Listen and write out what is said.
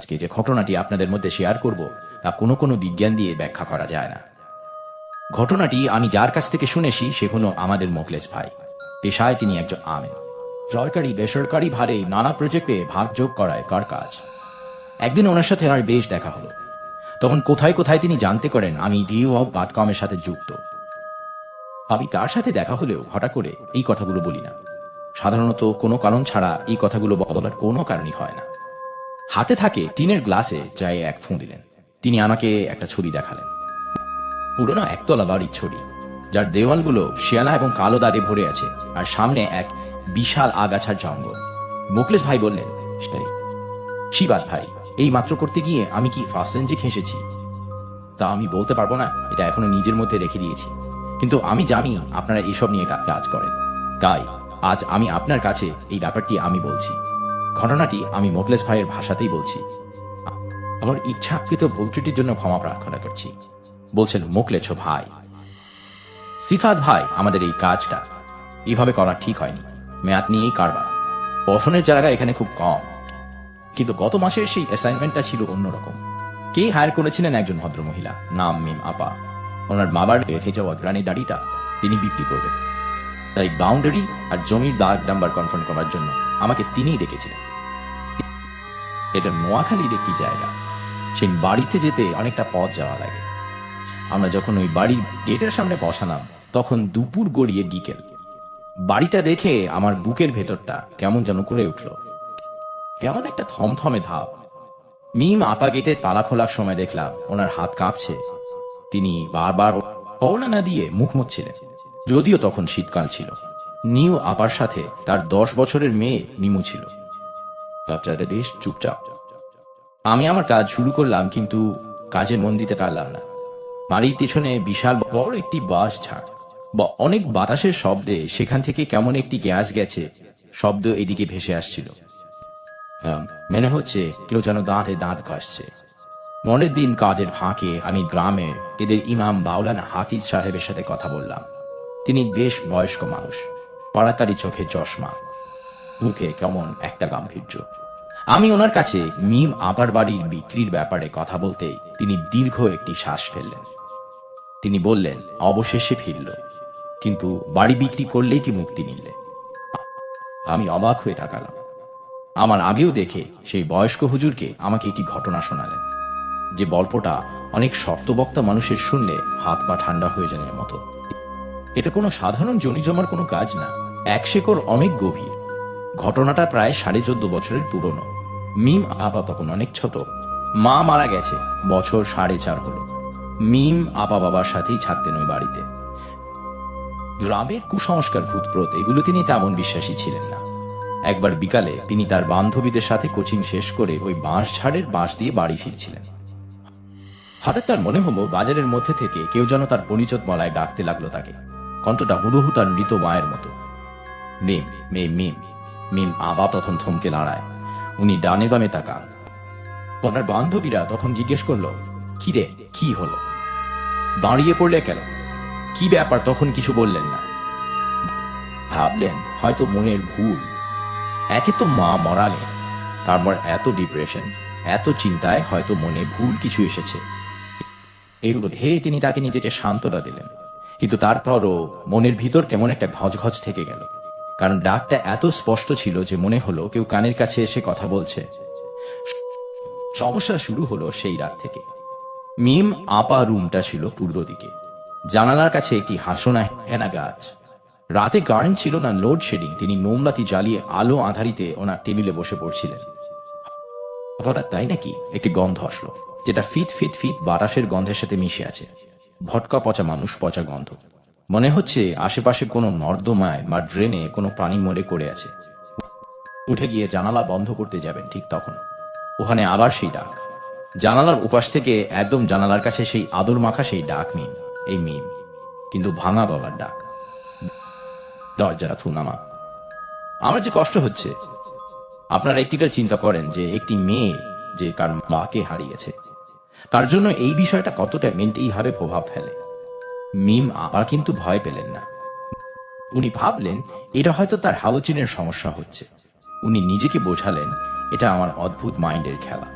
আজকে যে ঘটনাটি আপনাদের মধ্যে শেয়ার করব তা কোনো বিজ্ঞান দিয়ে ব্যাখ্যা করা যায় না। ঘটনাটি আমি যার কাছ থেকে শুনেছি সে হলো আমাদের মোখলেস ভাই। পেশায় তিনি একজন আমেন। সরকারি বেসরকারি ভারে নানা প্রজেক্টে ভাগ যোগ করায় কার কাজ। একদিন ওনার সাথে আমার বেশ দেখা হলো। তখন কোথায় কোথায় তিনি জানতে করেন আমি DO.com-এর সাথে যুক্ত। আমি তার সাথে দেখা হলেও হঠাৎ করে এই কথাগুলো বলি না। সাধারণত কোনো কারণ ছাড়া এই কথাগুলো বলার কোনো কারণই হয় না। হাতে থাকে টিনের গ্লাসে চায়ে এক ফুঁ দিলেন। তিনি আমাকে একটা ছবি দেখালেন। পুরোনো একতলা বাড়ির ছবি, যার দেওয়ালগুলো শিয়ালা এবং কালো দাগে ভরে আছে, আর সামনে এক বিশাল আগাছার জঙ্গল। মোখলেস ভাই বললেন, সেটাই শিবাদ ভাই, এই মাত্র করতে গিয়ে আমি কি ফার্স্ট খেসেছি তা আমি বলতে পারবো না, এটা এখনো নিজের মধ্যে রেখে দিয়েছি। কিন্তু আমি জানি আপনারা এসব নিয়ে কাজ করেন, তাই আজ আমি আপনার কাছে এই ব্যাপারটি আমি বলছি। ঘটনাটি আমি মোখলেস ভাইয়ের ভাষাতেই বলছি। আমার ইচ্ছাকৃত ভুল ত্রুটির জন্য ক্ষমা প্রার্থনা করছি। বলছেন মোখলেছ ভাই। সিফাত ভাই, আমাদের এই কাজটা এভাবে করা ঠিক হয়নি। মেয়াদ নিয়েই কারবার, পঠনের জায়গা এখানে খুব কম। কিন্তু গত মাসের সেই অ্যাসাইনমেন্টটা ছিল অন্যরকম। কে হায়ার করেছিলেন একজন ভদ্রমহিলা, নাম মিম আপা। ওনার বাবার রেখে যাওয়া গ্রানি দাড়িটা তিনি বিক্রি করবেন, তাই বাউন্ডারি আর জমির দাগ নাম্বার কনফার্ম করার জন্য আমাকে তিনিই ডেকেছিলেন। এটা নোয়াখালীর একটি জায়গা। সেই বাড়িতে যেতে অনেকটা পথ যাওয়া লাগে। আমরা যখন ওই বাড়ির গেটের সামনে বসালাম তখন দুপুর গড়িয়ে বিকেল। বাড়িটা দেখে আমার বুকের ভেতরটা কেমন যেন করে উঠল। কেমন একটা থমথমে ধাপ। মিম আপা গেটের তালা খোলার সময় দেখলাম ওনার হাত কাঁপছে। তিনি বারবার ওড়না না দিয়ে মুখ মুছছিলেন। যদিও তখন শীতকাল ছিল। নিউ আপার সাথে তার 10 বছরের মেয়ে নিমু ছিল। বাচ্চাটা বেশ চুপচাপ। আমি আমার কাজ শুরু করলাম, কিন্তু কাজে মন দিতে পারলাম না। বাড়ির পিছনে বিশাল বড় একটি বাঁশ ঝাড়, বা অনেক বাতাসের শব্দে সেখান থেকে কেমন একটি গ্যাস গেছে শব্দ এদিকে ভেসে আসছিল। মনে হচ্ছে কেউ যেন দাঁতে দাঁত ঘষছে। মনের দিন কাজের ফাঁকে আমি গ্রামে এদের ইমাম মাওলানা হাফিজ সাহেবের সাথে কথা বললাম। তিনি বেশ বয়স্ক মানুষ, পাড়াতাড়ি চোখে চশমা, মুখে কেমন একটা গাম্ভীর্য। আমি ওনার কাছে মিম আপার বাড়ির বিক্রির ব্যাপারে কথা বলতেই তিনি দীর্ঘ একটি শ্বাস ফেললেন। তিনি বললেন, অবশেষে ফিরল, কিন্তু বাড়ি বিক্রি করলেই কি মুক্তি নিলে? আমি অবাক হয়ে তাকালাম। আমার আগেও দেখে সেই বয়স্ক হুজুরকে আমাকে একটি ঘটনা শোনালেন, যে গল্পটা অনেক শক্তবক্তা মানুষের শুনলে হাত পা ঠান্ডা হয়ে যাওয়ার মতো। এটা কোনো সাধারণ জমিজমার কোনো কাজ না, এক শেকড় অনেক গভীর। ঘটনাটা প্রায় 14.5 বছরের পুরনো। মিম আপা তখন অনেক ছোট। মা মারা গেছে, বছর 4.5 হলো। মিম আপা বাবার সাথেই থাকতেন ওই বাড়িতে। গ্রামের কুসংস্কার ভূতপ্রত এগুলো তিনি তেমন বিশ্বাসী ছিলেন না। একবার বিকালে তিনি তার বান্ধবীদের সাথে কোচিং শেষ করে ওই বাঁশ ঝাড়ের বাঁশ দিয়ে বাড়ি ফিরছিলেন। হঠাৎ তার মনে হলো বাজারের মধ্যে থেকে কেউ যেন তার পরিচয় বলায় ডাকতে লাগলো তাকে। কণ্ঠটা হুড়োহু তার মৃত মায়ের মতো। মিম, মিম, মিম। মিম আবা তখন থমকে দাঁড়ায়। উনি ডানে বামে তাকান। ওনার বান্ধবীরা তখন জিজ্ঞেস করলো, কি রে, কি হলো? দাঁড়িয়ে পড়লে কেন? কি ব্যাপার? তখন কিছু বললেন না। ভাবলেন হয়তো মনের ভুল। একে তো মা মরালে, তারপর এত ডিপ্রেশন, এত চিন্তায় হয়তো মনে ভুল কিছু এসেছে। এগুলো ভেবে তিনি তাকে নিজেকে শান্তটা দিলেন। কিন্তু তারপরও মনের ভিতর কেমন একটা ঘজঘজ থেকে গেল, কারণ ডাকটা এত স্পষ্ট ছিল যে মনে হলো কেউ কানের কাছে এসে কথা বলছে। সমস্যা শুরু হলো সেই রাত থেকে। মিম আপা রুমটা ছিল পূর্ব দিকে। জানালার কাছে একটি হাসনা হেনা গাছ। রাতে কারেন্ট ছিল না, লোডশেডিং। তিনি মোমবাতি জ্বালিয়ে আলো আধারিতে ওনার টেবিলে বসে পড়ছিলেন। হঠাৎ তাই নাকি একটি গন্ধ আসলো, যেটা ফিট ফিট ফিট বাতাসের গন্ধের সাথে মিশে আছে। ভটকা পচা মানুষ পচা গন্ধ। মনে হচ্ছে আশেপাশে কোনো নর্দমায় বা ড্রেনে কোনো প্রাণী মরে করে আছে। উঠে গিয়ে জানালা বন্ধ করতে যাবেন, ঠিক তখন ওখানে আবার সেই ডাক। জানালার উপাস থেকে একদম জানালার কাছে সেই আদর মাখা সেই ডাক। মিম, এই মিম, কিন্তু ভাঙা গলার ডাক। দরজাটা থুনামা। আমার যে কষ্ট হচ্ছে, আপনারা একটিটা চিন্তা করেন যে একটি মেয়ে যে কার মাকে হারিয়েছে, তার জন্য এই বিষয়টা কতটা মেন্টালি প্রভাব ফেলে। মিম আবার কিন্তু ভয় পেলেন না। উনি ভাবলেন এটা হয়তো তার হ্যালোজিনের সমস্যা হচ্ছে। উনি নিজেকে বোঝালেন, এটা আমার অদ্ভুত মাইন্ডের খেলা।